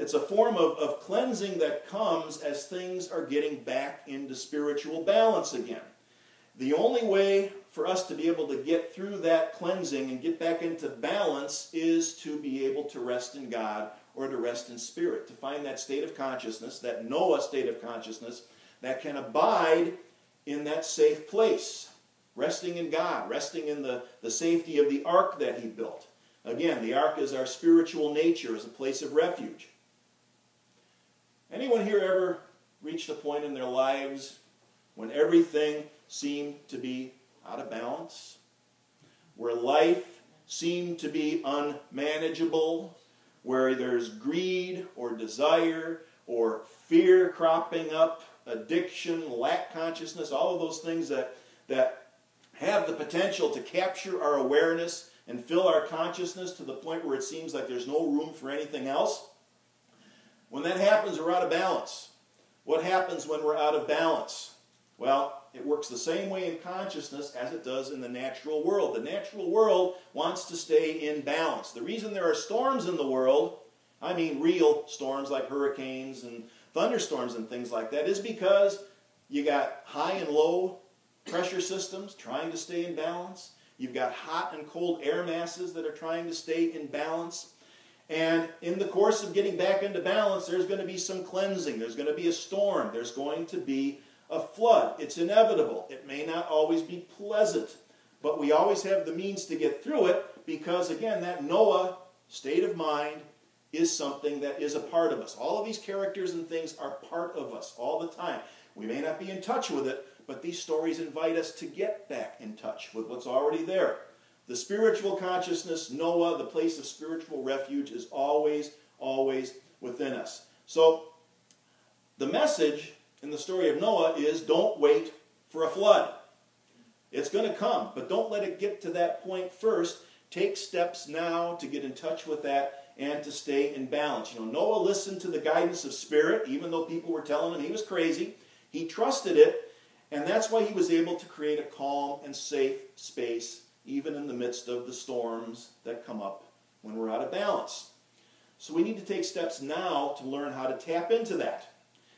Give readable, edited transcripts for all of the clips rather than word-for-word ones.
it's a form of cleansing that comes as things are getting back into spiritual balance again. The only way for us to be able to get through that cleansing and get back into balance is to be able to rest in God or to rest in spirit, to find that state of consciousness, that Noah state of consciousness, that can abide in that safe place, resting in God, resting in the safety of the ark that he built. Again, the ark is our spiritual nature, as a place of refuge. Anyone here ever reached a point in their lives when everything seemed to be out of balance? Where life seemed to be unmanageable? Where there's greed or desire or fear cropping up, addiction, lack consciousness, all of those things that have the potential to capture our awareness and fill our consciousness to the point where it seems like there's no room for anything else? When that happens, we're out of balance. What happens when we're out of balance? Well, it works the same way in consciousness as it does in the natural world. The natural world wants to stay in balance. The reason there are storms in the world, I mean real storms like hurricanes and thunderstorms and things like that, is because you got high and low pressure systems trying to stay in balance. You've got hot and cold air masses that are trying to stay in balance. And in the course of getting back into balance, there's going to be some cleansing. There's going to be a storm. There's going to be a flood. It's inevitable. It may not always be pleasant, but we always have the means to get through it because, again, that Noah state of mind is something that is a part of us. All of these characters and things are part of us all the time. We may not be in touch with it, but these stories invite us to get back in touch with what's already there. The spiritual consciousness, Noah, the place of spiritual refuge, is always, always within us. So, the message in the story of Noah is don't wait for a flood. It's going to come, but don't let it get to that point first. Take steps now to get in touch with that and to stay in balance. You know, Noah listened to the guidance of spirit, even though people were telling him he was crazy. He trusted it, and that's why he was able to create a calm and safe space, even in the midst of the storms that come up when we're out of balance. So we need to take steps now to learn how to tap into that.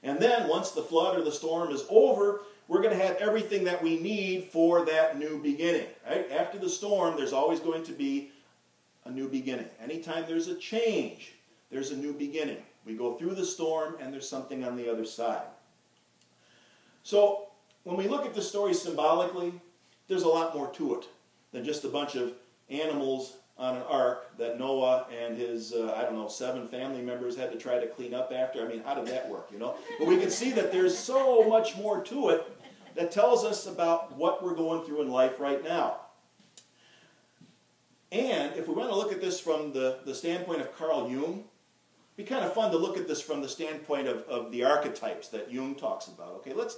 And then, once the flood or the storm is over, we're going to have everything that we need for that new beginning. Right? After the storm, there's always going to be a new beginning. Anytime there's a change, there's a new beginning. We go through the storm, and there's something on the other side. So, when we look at the story symbolically, there's a lot more to it than just a bunch of animals on an ark that Noah and his, 7 family members had to try to clean up after. I mean, how did that work, you know? But we can see that there's so much more to it that tells us about what we're going through in life right now. And if we want to look at this from the standpoint of Carl Jung, it'd be kind of fun to look at this from the standpoint of the archetypes that Jung talks about. Okay, let's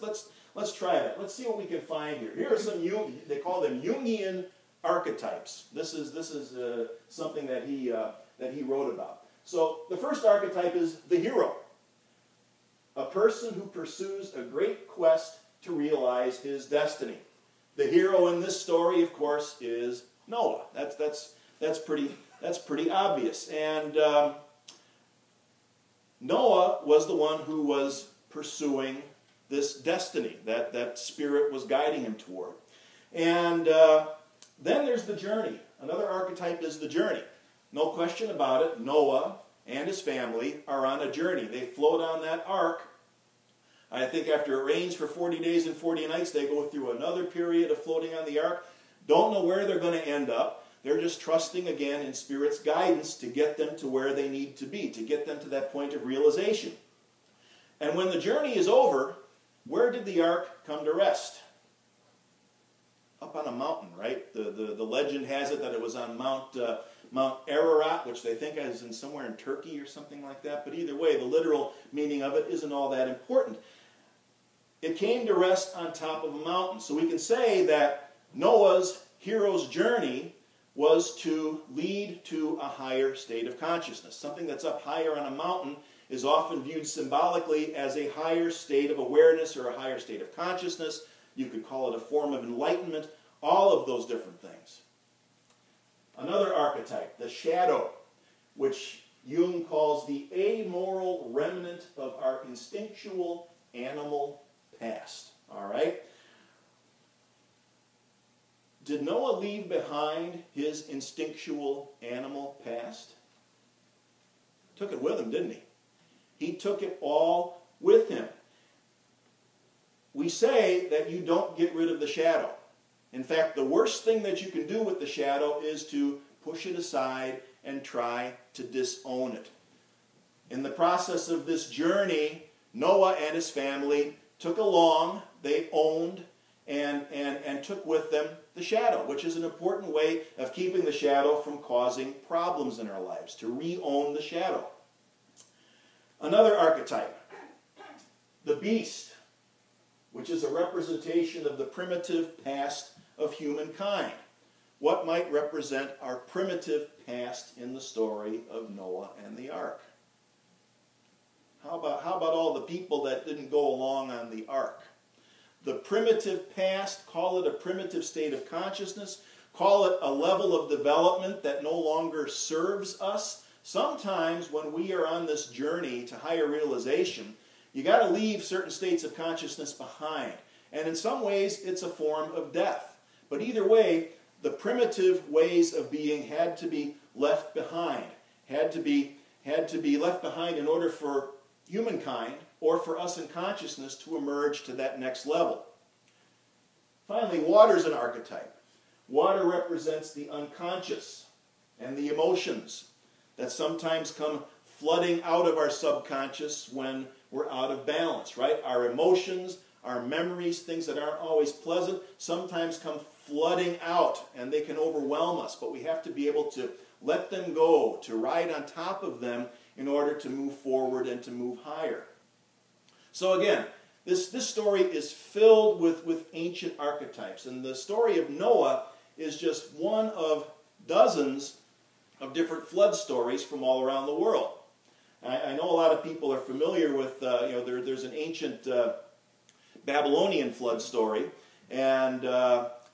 try that. Let's see what we can find here. Here are some they call them Jungian archetypes. This is something that he wrote about. So the first archetype is the hero, a person who pursues a great quest to realize his destiny. The hero in this story, of course, is Noah. That's pretty obvious. And Noah was the one who was pursuing this destiny that spirit was guiding him toward. And then there's the journey. Another archetype is the journey. No question about it, Noah and his family are on a journey. They float on that ark. I think after it rains for 40 days and 40 nights, they go through another period of floating on the ark. Don't know where they're going to end up. They're just trusting again in Spirit's guidance to get them to where they need to be, to get them to that point of realization. And when the journey is over, where did the ark come to rest? Up on a mountain, right? The legend has it that it was on Mount Ararat, which they think is in somewhere in Turkey or something like that. But either way, the literal meaning of it isn't all that important. It came to rest on top of a mountain. So we can say that Noah's hero's journey was to lead to a higher state of consciousness. Something that's up higher on a mountain is often viewed symbolically as a higher state of awareness or a higher state of consciousness. You could call it a form of enlightenment, all of those different things. Another archetype, the shadow, which Jung calls the amoral instinctual animal past. All right? Did Noah leave behind his instinctual animal past? Took it with him, didn't he? He took it all with him. We say that you don't get rid of the shadow. In fact, the worst thing that you can do with the shadow is to push it aside and try to disown it. In the process of this journey, Noah and his family took along, they owned, and took with them the shadow, which is an important way of keeping the shadow from causing problems in our lives, to re-own the shadow. Another archetype, the beast, which is a representation of the primitive past of humankind. What might represent our primitive past in the story of Noah and the ark? How about all the people that didn't go along on the ark? The primitive past, call it a primitive state of consciousness, call it a level of development that no longer serves us. Sometimes when we are on this journey to higher realization, you got to leave certain states of consciousness behind. And in some ways, it's a form of death. But either way, the primitive ways of being had to be left behind. Had to be left behind in order for humankind, or for us in consciousness, to emerge to that next level. Finally, water is an archetype. Water represents the unconscious and the emotions that sometimes come flooding out of our subconscious when we're out of balance, right? Our emotions, our memories, things that aren't always pleasant, sometimes come flooding out, and they can overwhelm us, but we have to be able to let them go, to ride on top of them in order to move forward and to move higher. So again, this story is filled with ancient archetypes, and the story of Noah is just one of dozens of different flood stories from all around the world. I know a lot of people are familiar with, there's an ancient Babylonian flood story, and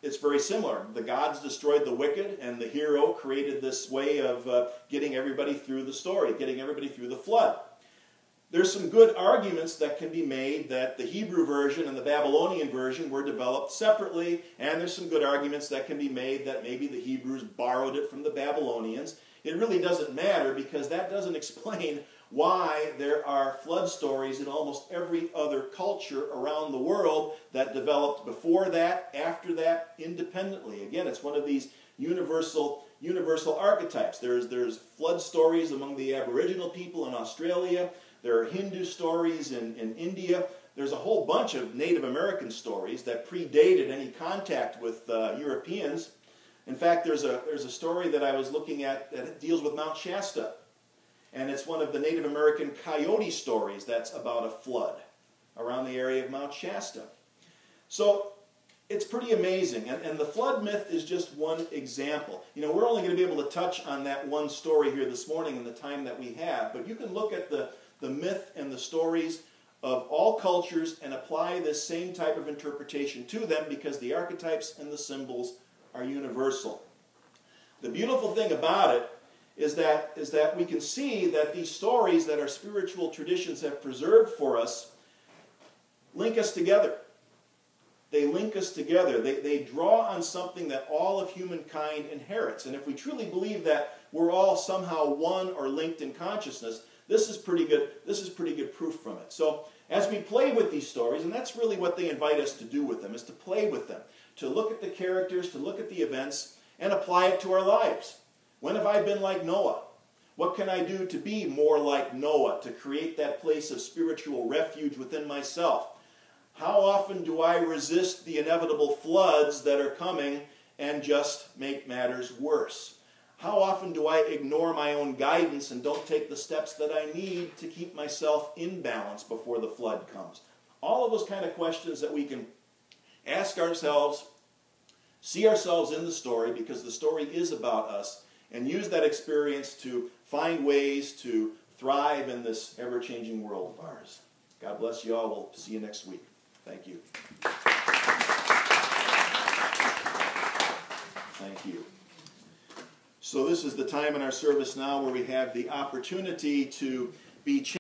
it's very similar. The gods destroyed the wicked, and the hero created this way of getting everybody through the story, getting everybody through the flood. There's some good arguments that can be made that the Hebrew version and the Babylonian version were developed separately, and there's some good arguments that can be made that maybe the Hebrews borrowed it from the Babylonians. It really doesn't matter, because that doesn't explain why there are flood stories in almost every other culture around the world that developed before that, after that, independently. Again, it's one of these universal archetypes. There's flood stories among the Aboriginal people in Australia. There are Hindu stories in India. There's a whole bunch of Native American stories that predated any contact with Europeans. In fact, there's a story that I was looking at that deals with Mount Shasta. And it's one of the Native American coyote stories that's about a flood around the area of Mount Shasta. So it's pretty amazing. And the flood myth is just one example. You know, we're only going to be able to touch on that one story here this morning in the time that we have. But you can look at the myth and the stories of all cultures and apply this same type of interpretation to them, because the archetypes and the symbols are universal. The beautiful thing about it is that we can see that these stories that our spiritual traditions have preserved for us link us together. They link us together. They draw on something that all of humankind inherits. And if we truly believe that we're all somehow one or linked in consciousness, this is pretty good proof from it. So as we play with these stories, and that's really what they invite us to do with them, is to play with them, to look at the characters, to look at the events, and apply it to our lives. When have I been like Noah? What can I do to be more like Noah, to create that place of spiritual refuge within myself? How often do I resist the inevitable floods that are coming and just make matters worse? How often do I ignore my own guidance and don't take the steps that I need to keep myself in balance before the flood comes? All of those kind of questions that we can ask ourselves, see ourselves in the story, because the story is about us, and use that experience to find ways to thrive in this ever-changing world of ours. God bless you all. We'll see you next week. Thank you. Thank you. So this is the time in our service now where we have the opportunity to be changed.